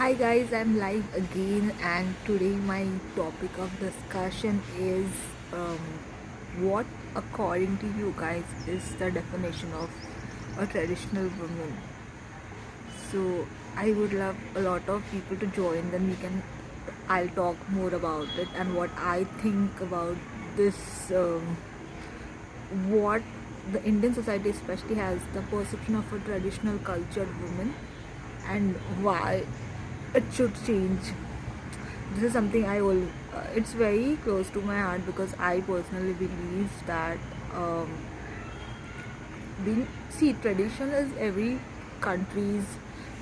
Hi guys, I'm live again, and today my topic of discussion is what, according to you guys, is the definition of a traditional woman. So I would love a lot of people to join. Then I'll talk more about it and what I think about this. What the Indian society especially has the perception of a traditional cultured woman and why it should change. This is something it's very close to my heart because I personally believe that um, being see tradition is every country's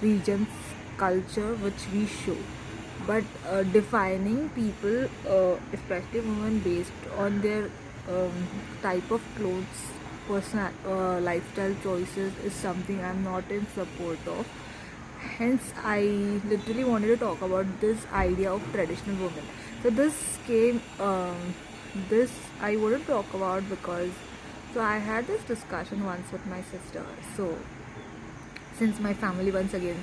region's culture which we show, but defining people, especially women, based on their type of clothes, personal lifestyle choices is something I'm not in support of. Hence I literally wanted to talk about this idea of traditional women. So this I wouldn't talk about because I had this discussion once with my sister. So since my family once again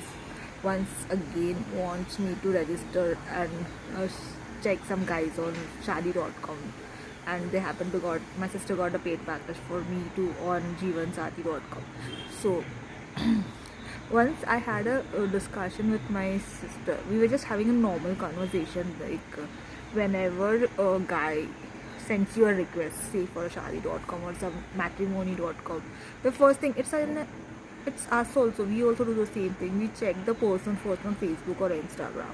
wants me to register and check some guys on shadi.com, and they happen to got my sister got a paid package for me to on jeevansati.com. So once I had a discussion with my sister. We were just having a normal conversation, like whenever a guy sends you a request, say for a shadi.com or some matrimony.com, the first thing it's us also. We also do the same thing. We check the person first on Facebook or Instagram,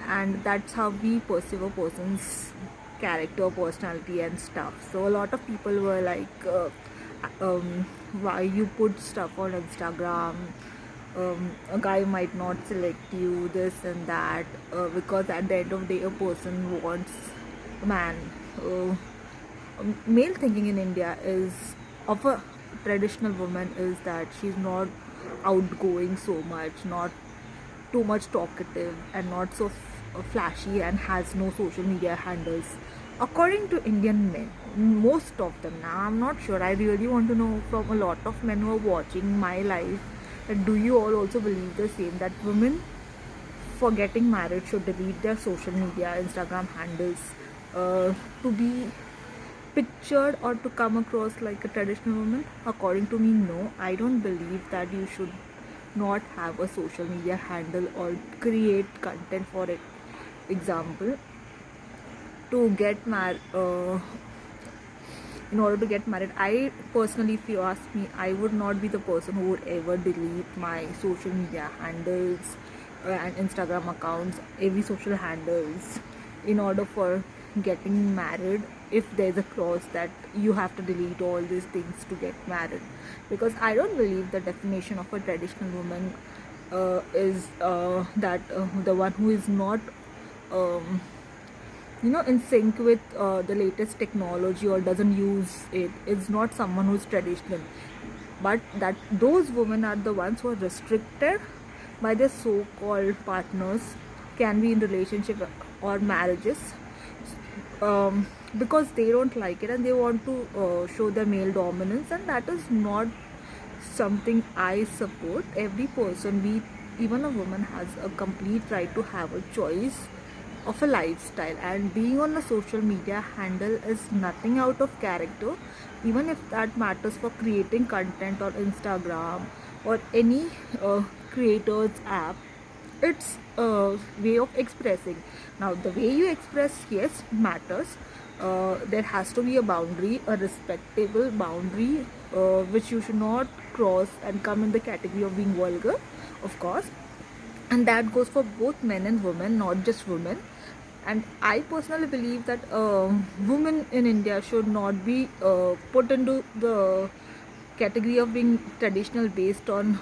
and that's how we perceive a person's character, personality, and stuff. So a lot of people were like, "Why you put stuff on Instagram? A guy might not select you, this and that, because at the end of the day, a person wants a man." Uh, Male thinking in India is of a traditional woman is that she's not outgoing so much, not too much talkative, and not so flashy, and has no social media handles. According to Indian men, most of them, now I'm not sure, I really want to know from a lot of men who are watching my life, that do you all also believe the same, that women for getting married should delete their social media, Instagram handles, to be pictured or to come across like a traditional woman? According to me, no. I don't believe that you should not have a social media handle or create content for it. Example, to get married. In order to get married, I personally, if you ask me, I would not be the person who would ever delete my social media handles and Instagram accounts, every social handles, in order for getting married. If there's a clause that you have to delete all these things to get married, because I don't believe the definition of a traditional woman is that the one who is not um, in sync with the latest technology or doesn't use it is not someone who's traditional, but that those women are the ones who are restricted by their so-called partners, can be in relationship or marriages, because they don't like it and they want to show their male dominance, and that is not something I support. Every person, be even a woman, has a complete right to have a choice of a lifestyle, and being on a social media handle is nothing out of character, even if that matters for creating content on Instagram or any creators app. It's a way of expressing. Now the way you express, yes, matters. There has to be a boundary, a respectable boundary, which you should not cross and come in the category of being vulgar, of course. And that goes for both men and women, not just women. And I personally believe that women in India should not be put into the category of being traditional based on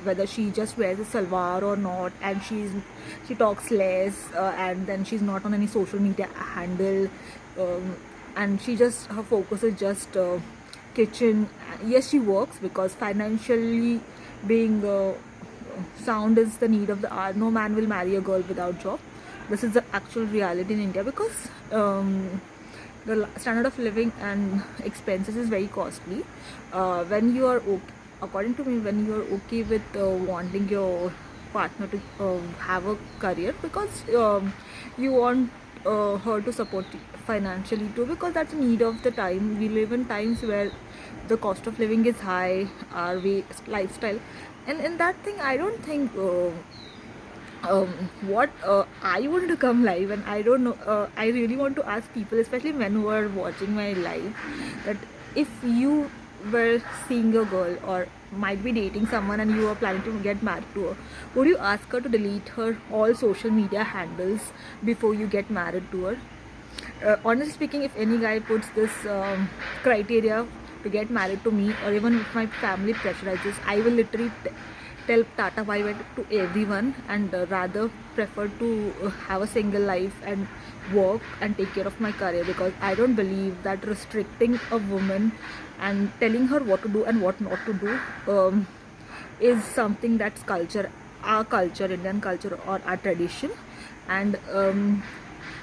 whether she just wears a salwar or not, and she talks less, and then she's not on any social media handle, um, and her focus is just kitchen. Yes, she works because financially being sound is the need of the hour. No man will marry a girl without job. This is the actual reality in India, because the standard of living and expenses is very costly. When you are okay, according to me, when you are okay with wanting your partner to have a career, because you want her to support you financially too, because that's a need of the time. We live in times where the cost of living is high, our lifestyle, and in that thing I don't think what I want to come live, and I don't know, I really want to ask people, especially men who are watching my live, that if you were seeing a girl or might be dating someone and you are planning to get married to her, would you ask her to delete her all social media handles before you get married to her? Honestly speaking, if any guy puts this criteria to get married to me, or even if my family pressurizes, I will literally tell Tata bye bye to everyone, and rather prefer to have a single life and work and take care of my career, because I don't believe that restricting a woman and telling her what to do and what not to do is something that's our culture, Indian culture, or our tradition. And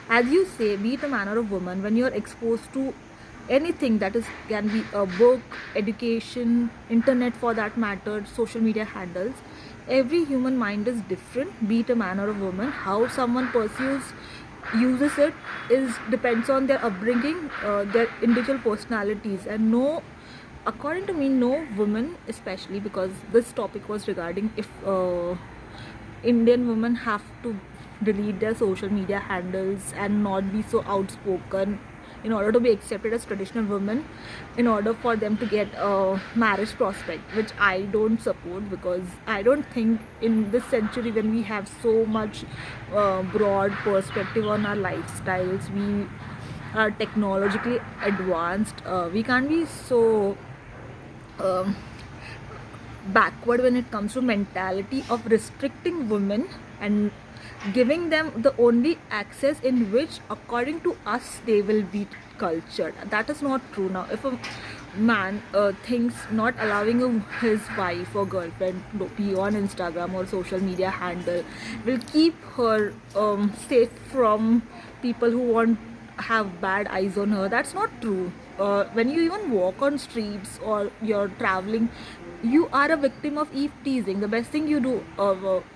as you say, be it a man or a woman, when you're exposed to anything that is can be a book, education, internet for that matter, social media handles, every human mind is different, be it a man or a woman. How someone uses it is depends on their upbringing, their individual personalities. And no, according to me, no woman, especially because this topic was regarding if Indian women have to delete their social media handles and not be so outspoken in order to be accepted as traditional women, in order for them to get a marriage prospect, which I don't support, because I don't think in this century, when we have so much broad perspective on our lifestyles, we are technologically advanced, we can't be so um, backward when it comes to mentality of restricting women and giving them the only access in which according to us they will be cultured. That is not true. Now if a man thinks not allowing his wife or girlfriend to be on Instagram or social media handle will keep her safe from people who want have bad eyes on her, that's not true. When you even walk on streets or you're traveling, you are a victim of eve teasing. The best thing you do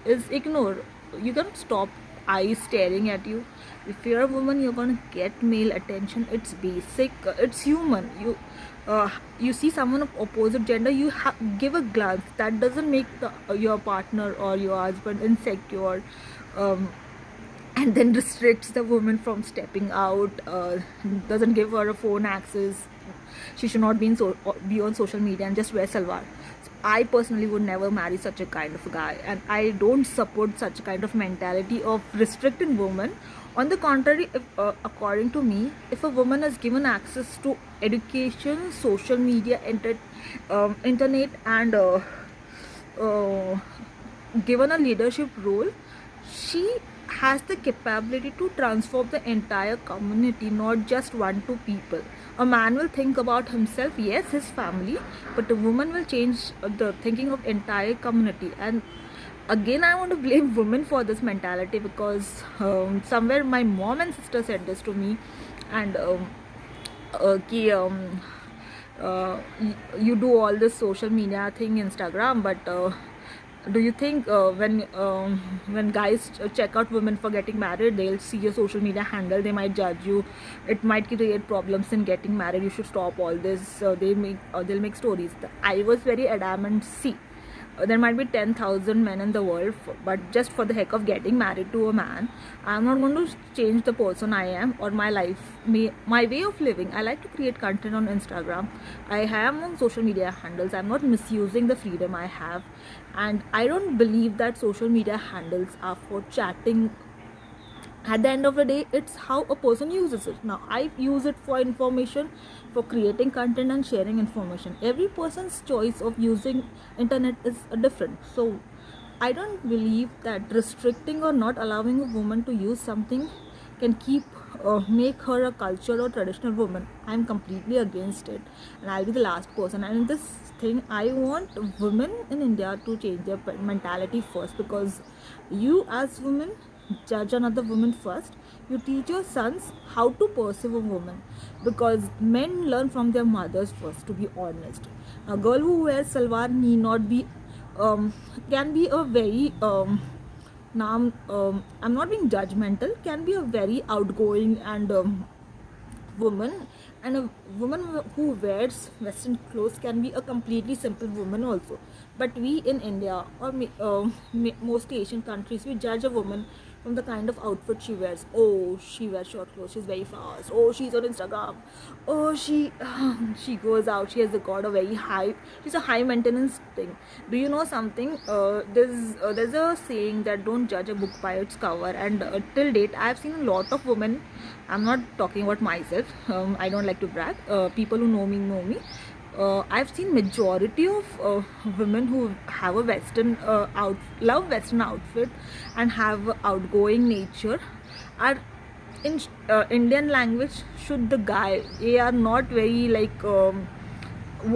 is ignore. You can stop eyes staring at you. If you're a woman, you're gonna get male attention. It's basic, it's human. You see someone of opposite gender, you give a glance. That doesn't make your partner or your husband insecure, and then restricts the woman from stepping out, doesn't give her a phone access. She should not be on social media and just wear salwar. So I personally would never marry such a kind of a guy, and I don't support such a kind of mentality of restricting women. On the contrary, if, according to me, if a woman is given access to education, social media, internet, and uh, given a leadership role, she has the capability to transform the entire community, not just one two people. A man will think about himself, yes, his family, but a woman will change the thinking of entire community. And again, I want to blame women for this mentality, because somewhere my mom and sister said this to me, and you do all this social media thing, Instagram, but do you think when guys check out women for getting married, they'll see your social media handle, they might judge you, it might create problems in getting married, you should stop all this, they'll make stories. I was very adamant, see, there might be 10,000 men in the world, but just for the heck of getting married to a man, I'm not going to change the person I am or my life, my way of living. I like to create content on Instagram. I am on social media handles. I'm not misusing the freedom I have, and I don't believe that social media handles are for chatting. At the end of the day, it's how a person uses it. Now I use it for information, for creating content and sharing information. Every person's choice of using internet is different, so I don't believe that restricting or not allowing a woman to use something can make her a cultural or traditional woman. I'm completely against it, and I'll be the last person. And in this thing, I want women in India to change their mentality first, because you as women judge another woman first. You teach your sons how to perceive a woman, because men learn from their mothers first, to be honest. A girl who wears salwar need not be can be a very now I'm not being judgmental, can be a very outgoing and woman, and a woman who wears western clothes can be a completely simple woman also. But we in India or mostly Asian countries, we judge a woman from the kind of outfit she wears. Oh, she wears short clothes, she's very fast. Oh, she's on Instagram. Oh, she she goes out, she has got a very high, she's a high maintenance thing. Do you know something? There's a saying that don't judge a book by its cover, and till date I've seen a lot of women. I'm not talking about myself. I don't like to brag. People who know me. I've seen majority of women who have a love Western outfit and have a outgoing nature are in Indian language. Should the guy, they are not very like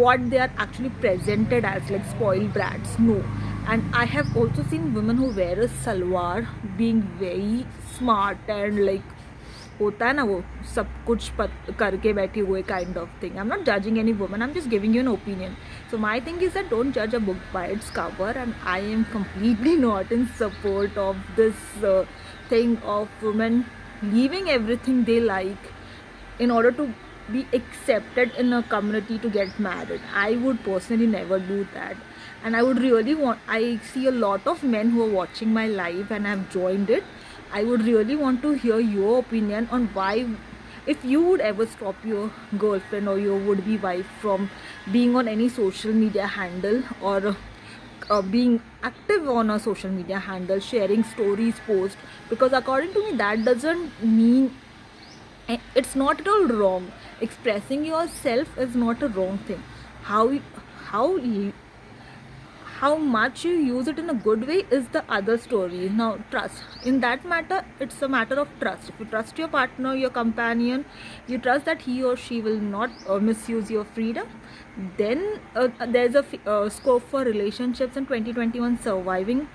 what they are actually presented as, like spoiled brats. No. And I have also seen women who wear a salwar being very smart and like होता है ना वो सब कुछ करके बैठी हुए kind of thing. I am not judging any woman, I am just giving you an opinion. So my thing is that don't जज a book by its cover, and I am completely not in support of this thing of women leaving everything they like in order to be accepted in a community to get married. I would personally never do that, and I would really want, I see a lot of men who are watching my live and have joined it. I would really want to hear your opinion on why, if you would ever stop your girlfriend or your would-be wife from being on any social media handle, or being active on a social media handle, sharing stories, posts, because according to me that doesn't mean, it's not at all wrong. Expressing yourself is not a wrong thing. How how much you use it in a good way is the other story. Now trust, in that matter it's a matter of trust. If you trust your partner, your companion, you trust that he or she will not misuse your freedom, then there's a scope for relationships in 2021 surviving.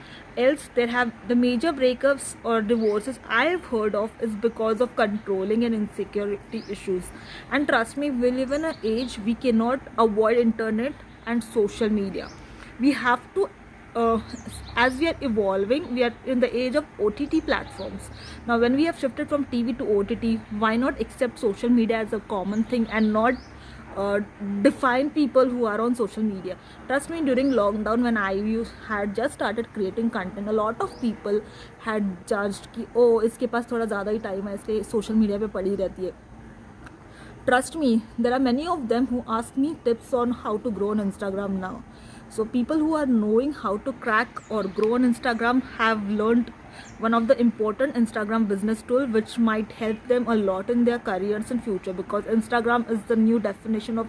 Else there have the major breakups or divorces I've heard of is because of controlling and insecurity issues. And trust me, we live in an age we cannot avoid internet and social media. We have to as we are evolving, we are in the age of OTT platforms. Now when we have shifted from TV to OTT, why not accept social media as a common thing and not define people who are on social media? Trust me, during lockdown when I had just started creating content, a lot of people had judged कि oh इसके पास थोड़ा ज़्यादा ही time है इसलिए social media पे पड़ी रहती है. Trust me, there are many of them who ask me tips on how to grow on Instagram now. So people who are knowing how to crack or grow on Instagram have learned one of the important Instagram business tool which might help them a lot in their careers in future, because Instagram is the new definition of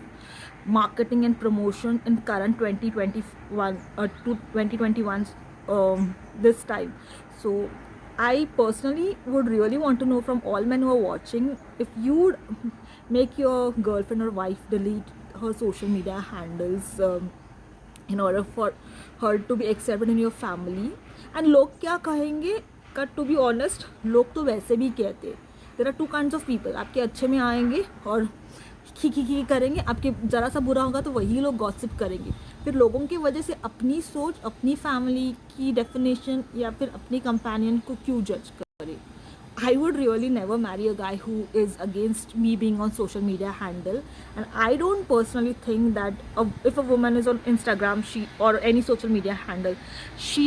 marketing and promotion in current 2021 to 2021 this time. So I personally would really want to know from all men who are watching, if you would make your girlfriend or wife delete her social media handles in order for her to be accepted in your family. And लोग क्या कहेंगे, but to be honest, लोग तो वैसे भी कहते. There are two kinds of people. आपके अच्छे में आएंगे और खी करेंगे, आपके ज़रा सा बुरा होगा तो वही लोग गॉसिप करेंगे. फिर लोगों की वजह से अपनी सोच, अपनी फैमिली की डेफिनेशन या फिर अपनी कंपेनियन को क्यों जज करें. I would really never marry a guy who is against me being on social media handle, and I don't personally think that if a woman is on Instagram or any social media handle, she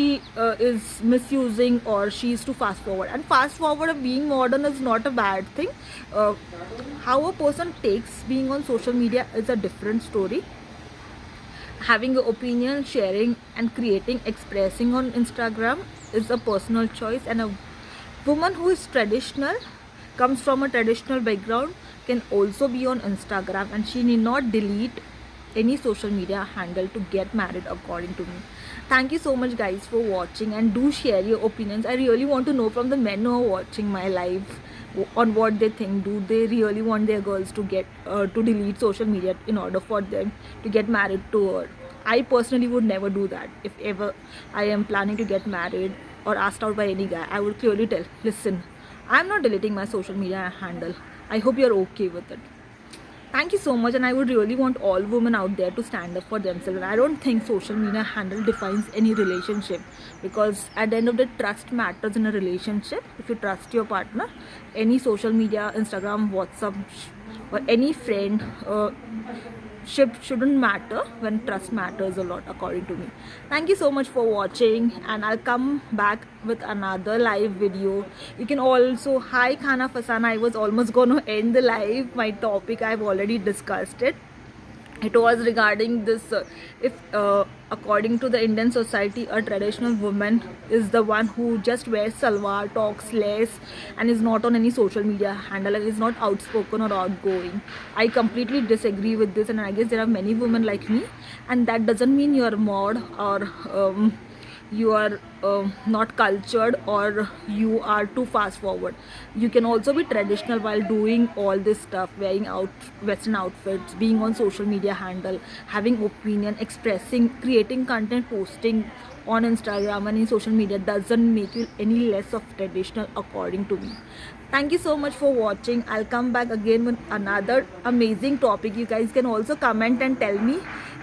is misusing or she is too fast forward. And fast forward being modern is not a bad thing. How a person takes being on social media is a different story. Having an opinion, sharing and creating, expressing on Instagram is a personal choice, and a woman who is traditional, comes from a traditional background, can also be on Instagram, and she need not delete any social media handle to get married, according to me. Thank you so much guys for watching, and do share your opinions. I really want to know from the men who are watching my live on what they think. Do they really want their girls to get to delete social media in order for them to get married to her? I personally would never do that. If ever I am planning to get married or asked out by any guy, I would clearly tell, listen, I'm not deleting my social media handle. I hope you're okay with it. Thank you so much, and I would really want all women out there to stand up for themselves. And I don't think social media handle defines any relationship, because at the end of the day, trust matters in a relationship. If you trust your partner, any social media, Instagram, WhatsApp, or any friend shouldn't matter when trust matters a lot, according to me. Thank you so much for watching, and I'll come back with another live video. You can also, hi Khana Fasana, I was almost going to end the live. My topic, I've already discussed it. It was regarding this, if according to the Indian society, a traditional woman is the one who just wears salwar, talks less, and is not on any social media handle, and is not outspoken or outgoing. I completely disagree with this, and I guess there are many women like me, and that doesn't mean you're mod, or you are not cultured, or you are too fast forward. You can also be traditional while doing all this stuff, wearing out western outfits, being on social media handle, having opinion, expressing, creating content, posting on Instagram and in social media doesn't make you any less of traditional, according to me. Thank you so much for watching. I'll come back again with another amazing topic. You guys can also comment and tell me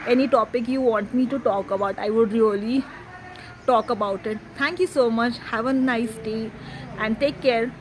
any topic you want me to talk about. I would really talk about it. Thank you so much. Have a nice day and take care.